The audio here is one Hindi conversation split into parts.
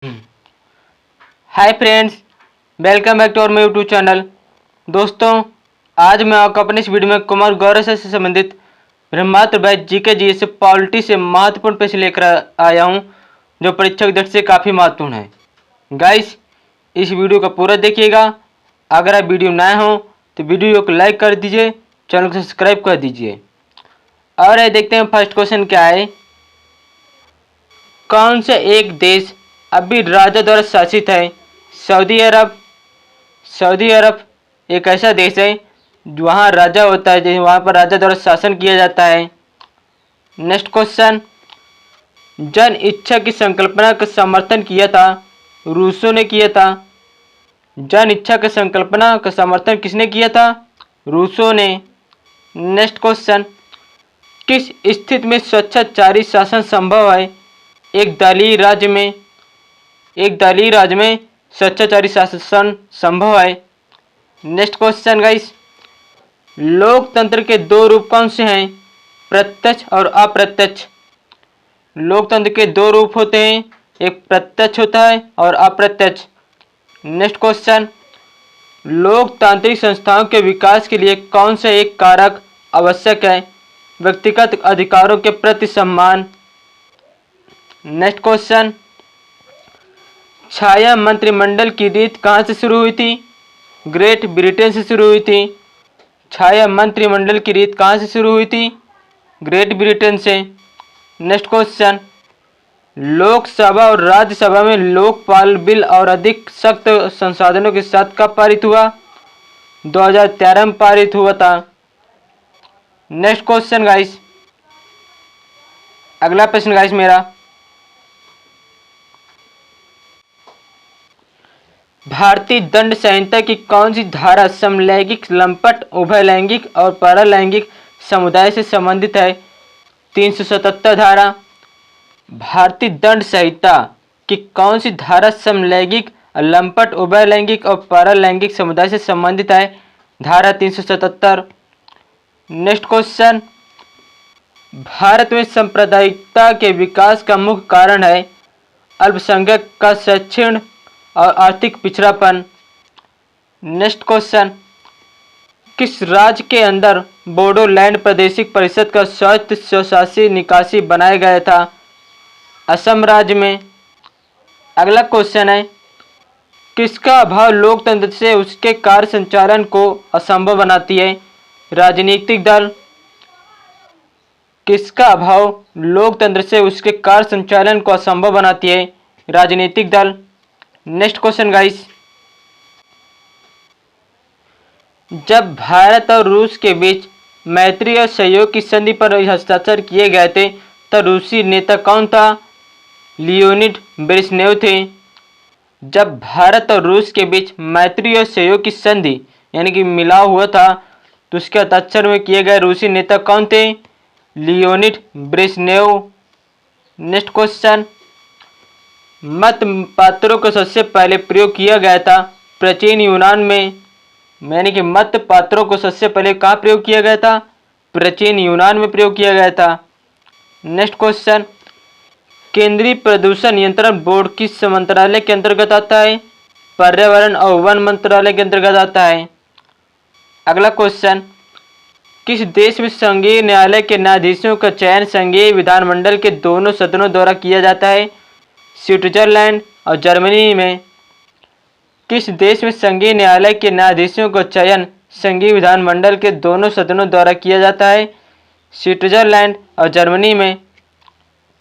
Hi friends, welcome back to our my YouTube channel. दोस्तों, आज मैं आपको अपने इस वीडियो में कुमार गौरव से संबंधित ब्रह्मास्त्र बैच जीके जी से पॉलिटी से महत्वपूर्ण प्रश्न लेकर आया हूं, जो परीक्षा की दृष्टि से काफ़ी महत्वपूर्ण है। गाइस, इस वीडियो को पूरा देखिएगा। अगर आप वीडियो नए हो तो वीडियो को लाइक कर दीजिए, चैनल को सब्सक्राइब कर दीजिए। और ये देखते हैं फर्स्ट क्वेश्चन क्या है। कौन सा एक देश अभी राजा द्वारा शासित है? सऊदी अरब। सऊदी अरब एक ऐसा देश है वहाँ राजा होता है, वहाँ पर राजा द्वारा शासन किया जाता है। नेक्स्ट क्वेश्चन, जन इच्छा की संकल्पना का समर्थन किया था? रूसों ने किया था। जन इच्छा की संकल्पना का समर्थन किसने किया था? रूसों ने। नेक्स्ट क्वेश्चन, किस स्थिति में स्वच्छाचारी शासन संभव है? एक दलीय राज्य में। एक दलीय राज्य में स्वच्छाचारी शासन संभव है। नेक्स्ट क्वेश्चन गाइस, लोकतंत्र के दो रूप कौन से हैं? प्रत्यक्ष और अप्रत्यक्ष। लोकतंत्र के दो रूप होते हैं, एक प्रत्यक्ष होता है और अप्रत्यक्ष। नेक्स्ट क्वेश्चन, लोकतांत्रिक संस्थाओं के विकास के लिए कौन सा एक कारक आवश्यक है? व्यक्तिगत अधिकारों के प्रति सम्मान। नेक्स्ट क्वेश्चन, छाया मंत्रिमंडल की रीत कहाँ से शुरू हुई थी? ग्रेट ब्रिटेन से शुरू हुई थी। छाया मंत्रिमंडल की रीत कहाँ से शुरू हुई थी? ग्रेट ब्रिटेन से। नेक्स्ट क्वेश्चन, लोकसभा और राज्यसभा में लोकपाल बिल और अधिक सख्त संसाधनों के साथ कब पारित हुआ? 2013 में पारित हुआ था। नेक्स्ट क्वेश्चन गाइस, अगला प्रश्न गाइस मेरा, भारतीय दंड संहिता की कौन सी धारा समलैंगिक, लंपट, उभयलैंगिक और पारालैंगिक समुदाय से संबंधित है? 377 धारा। भारतीय दंड संहिता की कौन सी धारा समलैंगिक, लंपट, उभयलैंगिक और पारालैंगिक समुदाय से संबंधित है? धारा 377। नेक्स्ट क्वेश्चन, भारत में सांप्रदायिकता के विकास का मुख्य कारण है? अल्पसंख्यक का शैक्षणिक और आर्थिक पिछड़ापन। नेक्स्ट क्वेश्चन, किस राज्य के अंदर बोडोलैंड प्रादेशिक परिषद का स्वायत्त स्वशासी निकासी बनाया गया था? असम राज्य में। अगला क्वेश्चन है, किसका अभाव लोकतंत्र से उसके कार्य संचालन को असंभव बनाती है? राजनीतिक दल। किसका अभाव लोकतंत्र से उसके कार्य संचालन को असंभव बनाती है? राजनीतिक दल। नेक्स्ट क्वेश्चन गाइस, जब भारत और रूस के बीच मैत्री और सहयोग की संधि पर हस्ताक्षर किए गए थे तब रूसी नेता कौन था? लियोनिड ब्रेजनेव थे। जब भारत और रूस के बीच मैत्री और सहयोग की संधि यानी कि मिलाव हुआ था तो उसके हस्ताक्षर में किए गए रूसी नेता कौन थे? Leonid Brezhnev. नेक्स्ट क्वेश्चन, मत पात्रों को सबसे पहले प्रयोग किया गया था प्राचीन यूनान में। यानी कि मत पात्रों को सबसे पहले कहाँ प्रयोग किया गया था? प्राचीन यूनान में प्रयोग किया गया था। नेक्स्ट क्वेश्चन, केंद्रीय प्रदूषण नियंत्रण बोर्ड किस मंत्रालय के अंतर्गत आता है? पर्यावरण और वन मंत्रालय के अंतर्गत आता है। अगला क्वेश्चन, किस देश में संघीय न्यायालय के न्यायाधीशों का चयन संघीय विधानमंडल के दोनों सदनों द्वारा किया जाता है? स्विट्जरलैंड और जर्मनी में। किस देश में संघीय न्यायालय के न्यायाधीशों का चयन संघीय विधानमंडल के दोनों सदनों द्वारा किया जाता है? स्विट्जरलैंड और जर्मनी में।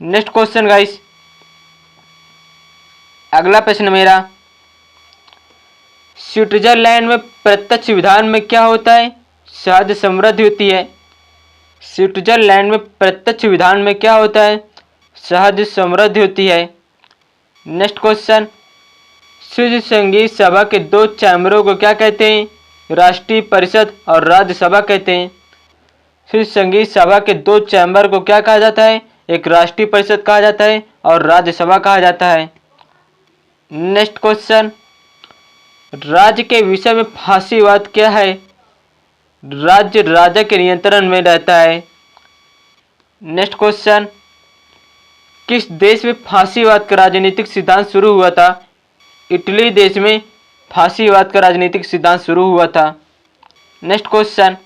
नेक्स्ट क्वेश्चन गाइस, अगला प्रश्न मेरा, स्विट्जरलैंड में प्रत्यक्ष विधान में क्या होता है? सहज समृद्धि होती है। स्विट्जरलैंड में प्रत्यक्ष विधान में क्या होता है? सहज समृद्धि होती है। नेक्स्ट क्वेश्चन, स्विस संगीत सभा के दो चैम्बरों को क्या कहते हैं? राष्ट्रीय परिषद और राज्यसभा कहते हैं। स्विस संगीत सभा के दो चैम्बर को क्या कहा जाता है? एक राष्ट्रीय परिषद कहा जाता है और राज्यसभा कहा जाता है। नेक्स्ट क्वेश्चन, राज्य के विषय में फांसीवाद क्या है? राज्य राजा के नियंत्रण में रहता है। नेक्स्ट क्वेश्चन, किस देश में फांसीवाद का राजनीतिक सिद्धांत शुरू हुआ था? इटली देश में फांसीवाद का राजनीतिक सिद्धांत शुरू हुआ था। नेक्स्ट क्वेश्चन,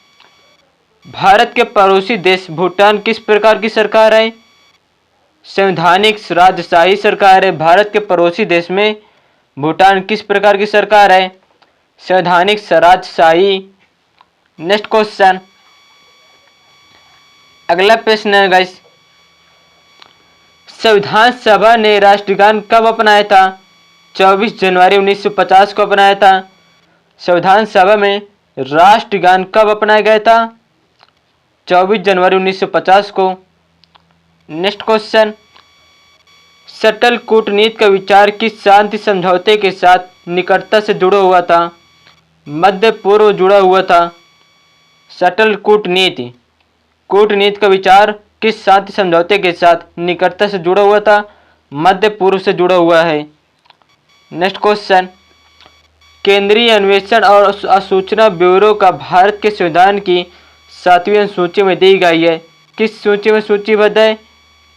भारत के पड़ोसी देश भूटान किस प्रकार की सरकार है? संवैधानिक राजशाही सरकार है। भारत के पड़ोसी देश में भूटान किस प्रकार की सरकार है? संवैधानिक राजशाही। नेक्स्ट क्वेश्चन, अगला प्रश्न है गाइस, संविधान सभा ने राष्ट्रगान कब अपनाया था? 24 जनवरी 1950 को अपनाया था। संविधान सभा में राष्ट्रगान कब अपनाया गया था? 24 जनवरी 1950 को। नेक्स्ट क्वेश्चन, शटल कूटनीति का विचार किस शांति समझौते के साथ निकटता से जुड़ा हुआ था? मध्य पूर्व जुड़ा हुआ था। शटल कूटनीति का विचार किस शांति समझौते के साथ निकटता से जुड़ा हुआ था? मध्य पूर्व से जुड़ा हुआ है। नेक्स्ट क्वेश्चन, केंद्रीय अन्वेषण और सूचना ब्यूरो का भारत के संविधान की 7वीं अनुसूची में दी गई है। किस सूची में सूचीबद्ध है?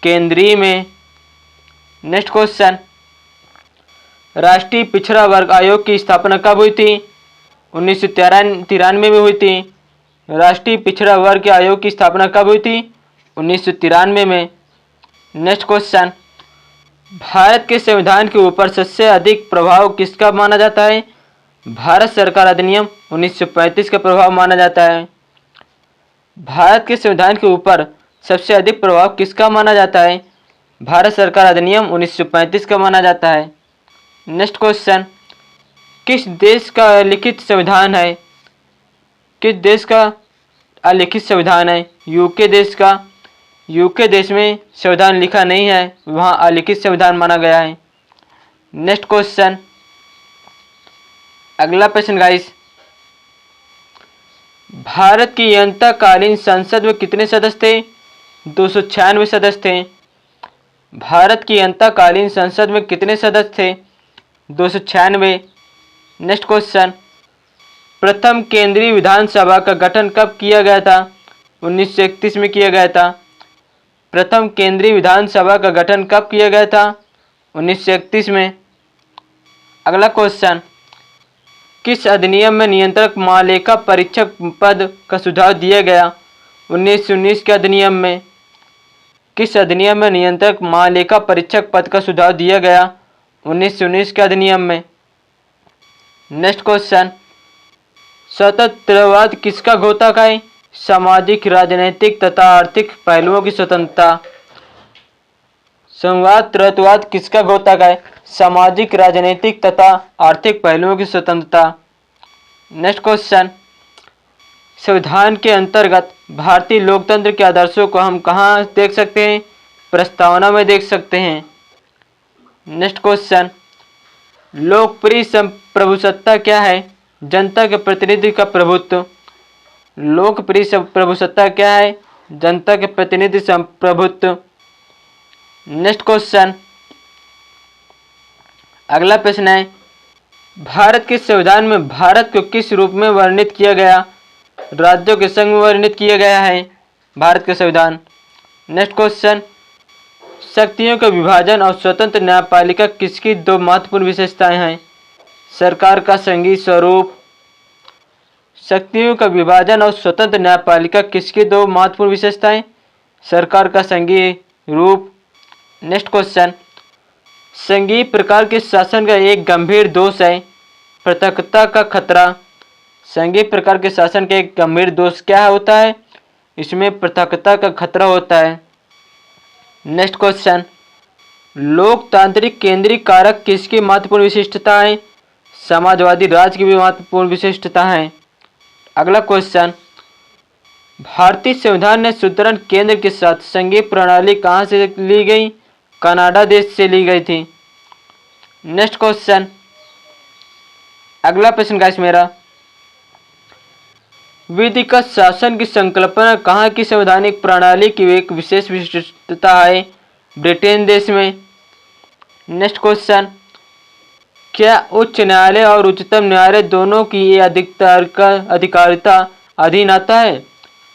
केंद्रीय में। नेक्स्ट क्वेश्चन, राष्ट्रीय पिछड़ा वर्ग आयोग की स्थापना कब हुई थी? 1993 में हुई थी। राष्ट्रीय पिछड़ा वर्ग आयोग की स्थापना कब हुई थी? 1993 में। नेक्स्ट क्वेश्चन, भारत के संविधान के ऊपर सबसे अधिक प्रभाव किसका माना जाता है? भारत सरकार अधिनियम 1935 का प्रभाव माना जाता है। भारत के संविधान के ऊपर सबसे अधिक प्रभाव किसका माना जाता है? भारत सरकार अधिनियम 1935 का माना जाता है। नेक्स्ट क्वेश्चन, किस देश का लिखित संविधान है? किस देश का अलिखित संविधान है? यूके देश का। यूके देश में संविधान लिखा नहीं है, वहाँ अलिखित संविधान माना गया है। नेक्स्ट क्वेश्चन, अगला प्रश्न गाइस, भारत की अंतःकालीन संसद में कितने सदस्य थे? 296 सदस्य थे। भारत की अंतःकालीन संसद में कितने सदस्य थे? 296। नेक्स्ट क्वेश्चन, प्रथम केंद्रीय विधानसभा का गठन कब किया गया था? 1931 में किया गया था। प्रथम केंद्रीय विधानसभा का गठन कब किया गया था? 1931 में। अगला क्वेश्चन, किस अधिनियम में नियंत्रक महालेखा परीक्षक पद का सुझाव दिया गया? 1919 के अधिनियम में। किस अधिनियम में नियंत्रक महालेखा परीक्षक पद का सुझाव दिया गया? 1919 के अधिनियम में। नेक्स्ट क्वेश्चन, स्वतंत्रवाद किसका घोतक है? सामाजिक, राजनीतिक तथा आर्थिक पहलुओं की स्वतंत्रता। संवादवाद किसका घोतक है? सामाजिक, राजनीतिक तथा आर्थिक पहलुओं की स्वतंत्रता। नेक्स्ट क्वेश्चन, संविधान के अंतर्गत भारतीय लोकतंत्र के आदर्शों को हम कहाँ देख सकते हैं? प्रस्तावना में देख सकते हैं। नेक्स्ट क्वेश्चन, लोकप्रिय प्रभुसत्ता क्या है? जनता के प्रतिनिधि का प्रभुत्व। लोकप्रिय प्रभुसत्ता क्या है? जनता के प्रतिनिधि प्रभुत्व। नेक्स्ट क्वेश्चन, अगला प्रश्न है, भारत के संविधान में भारत को किस रूप में वर्णित किया गया? राज्यों के संघ में वर्णित किया गया है भारत का संविधान। नेक्स्ट क्वेश्चन, शक्तियों का विभाजन और स्वतंत्र न्यायपालिका किसकी दो महत्वपूर्ण विशेषताएं हैं? सरकार का संघीय स्वरूप। शक्तियों का विभाजन और स्वतंत्र न्यायपालिका किसकी दो महत्वपूर्ण विशेषताएं? सरकार का संघीय रूप। नेक्स्ट क्वेश्चन, संघीय प्रकार के शासन का एक गंभीर दोष है पृथकता का खतरा। संघीय प्रकार के शासन का एक गंभीर दोष क्या होता है? इसमें पृथकता का खतरा होता है। नेक्स्ट क्वेश्चन, लोकतांत्रिक केंद्रीय कारक किसकी महत्वपूर्ण विशिष्टता है? समाजवादी राज्य की भी महत्वपूर्ण विशिष्टता है। अगला क्वेश्चन, भारतीय संविधान ने सुदृढ़ केंद्र के साथ संघीय प्रणाली कहाँ से ली गई? कनाडा देश से ली गई थी। नेक्स्ट क्वेश्चन, अगला प्रश्न गाइस मेरा, विधिगत शासन की संकल्पना कहाँ की संवैधानिक प्रणाली की एक विशेष विशिष्टता है? ब्रिटेन देश में। नेक्स्ट क्वेश्चन, क्या उच्च न्यायालय और उच्चतम न्यायालय दोनों की ये अधिकारिता अधीन आता है?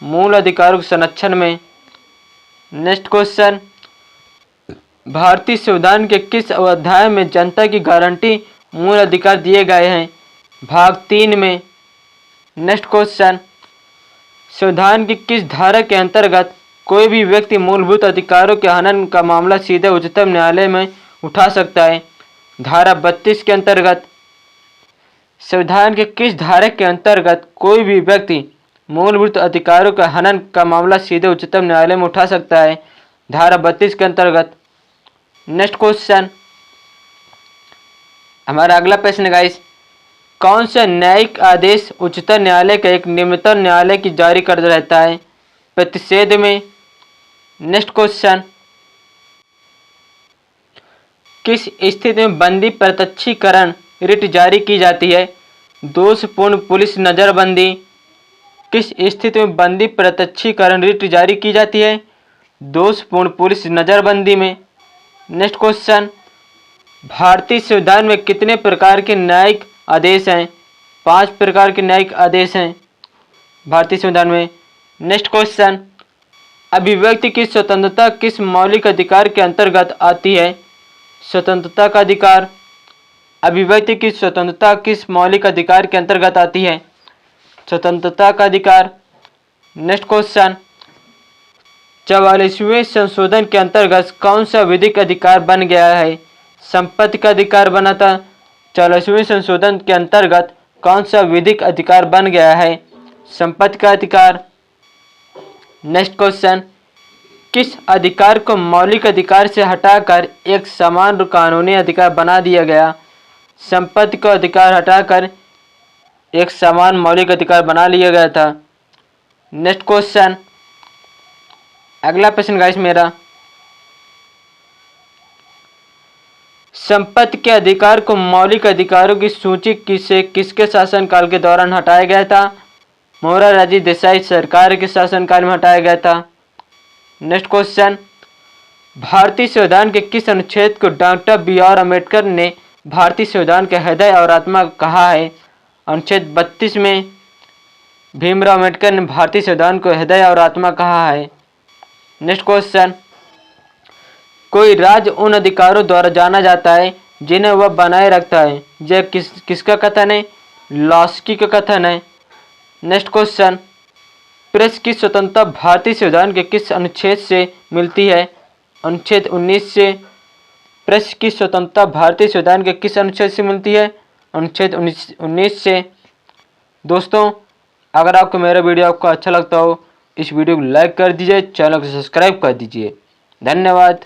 मूल अधिकारों के संरक्षण में। नेक्स्ट क्वेश्चन, भारतीय संविधान के किस अध्याय में जनता की गारंटी मूल अधिकार दिए गए हैं? भाग 3 में। नेक्स्ट क्वेश्चन, संविधान की किस धारा के अंतर्गत कोई भी व्यक्ति मूलभूत अधिकारों के हनन का मामला सीधे उच्चतम न्यायालय में उठा सकता है? धारा 32 के अंतर्गत। संविधान के किस धारा के अंतर्गत कोई भी व्यक्ति मूलभूत अधिकारों का हनन का मामला सीधे उच्चतम न्यायालय में उठा सकता है? धारा 32 के अंतर्गत। नेक्स्ट क्वेश्चन, हमारा अगला प्रश्न गाइस, कौन सा न्यायिक आदेश उच्चतम न्यायालय का एक निम्नतम न्यायालय की जारी कर रहता है? प्रतिषेध में। नेक्स्ट क्वेश्चन, किस स्थिति में बंदी प्रत्यक्षीकरण रिट जारी की जाती है? दोषपूर्ण पुलिस नजरबंदी। किस स्थिति में बंदी प्रत्यक्षीकरण रिट जारी की जाती है? दोषपूर्ण पुलिस नजरबंदी में। नेक्स्ट क्वेश्चन, भारतीय संविधान में कितने प्रकार के न्यायिक आदेश हैं? 5 प्रकार के न्यायिक आदेश हैं भारतीय संविधान में। नेक्स्ट क्वेश्चन, अभिव्यक्ति की स्वतंत्रता किस मौलिक अधिकार के अंतर्गत आती है? स्वतंत्रता का अधिकार। अभिव्यक्ति की स्वतंत्रता किस मौलिक अधिकार के अंतर्गत आती है? स्वतंत्रता का अधिकार। नेक्स्ट क्वेश्चन, 44वें संशोधन के अंतर्गत कौन सा विधिक अधिकार बन गया है? संपत्ति का अधिकार बना था। 44वें संशोधन के अंतर्गत कौन सा विधिक अधिकार बन गया है? संपत्ति का अधिकार। नेक्स्ट क्वेश्चन, किस अधिकार को मौलिक अधिकार से हटाकर एक समान कानूनी अधिकार बना दिया गया? संपत्ति का अधिकार हटाकर एक समान मौलिक अधिकार बना लिया गया था। नेक्स्ट क्वेश्चन, अगला प्रश्न गाइस मेरा, संपत्ति के अधिकार को मौलिक अधिकारों की सूची से किसके शासनकाल के दौरान हटाया गया था? मोरारजी देसाई सरकार के शासनकाल में हटाया गया था। नेक्स्ट क्वेश्चन, भारतीय संविधान के किस अनुच्छेद को डॉक्टर बी.आर. अम्बेडकर ने भारतीय संविधान के हृदय और आत्मा कहा है? अनुच्छेद 32 में भीमराव अम्बेडकर ने भारतीय संविधान को हृदय और आत्मा कहा है। नेक्स्ट क्वेश्चन, कोई राज्य उन अधिकारों द्वारा जाना जाता है जिन्हें वह बनाए रखता है। यह किसका कथन है? लॉस्की का कथन है। नेक्स्ट क्वेश्चन, प्रेस की स्वतंत्रता भारतीय संविधान के किस अनुच्छेद से मिलती है? अनुच्छेद 19 से। प्रेस की स्वतंत्रता भारतीय संविधान के किस अनुच्छेद से मिलती है? अनुच्छेद 19 से। दोस्तों, अगर आपको मेरा वीडियो अच्छा लगता हो, इस वीडियो को लाइक कर दीजिए, चैनल को सब्सक्राइब कर दीजिए। धन्यवाद।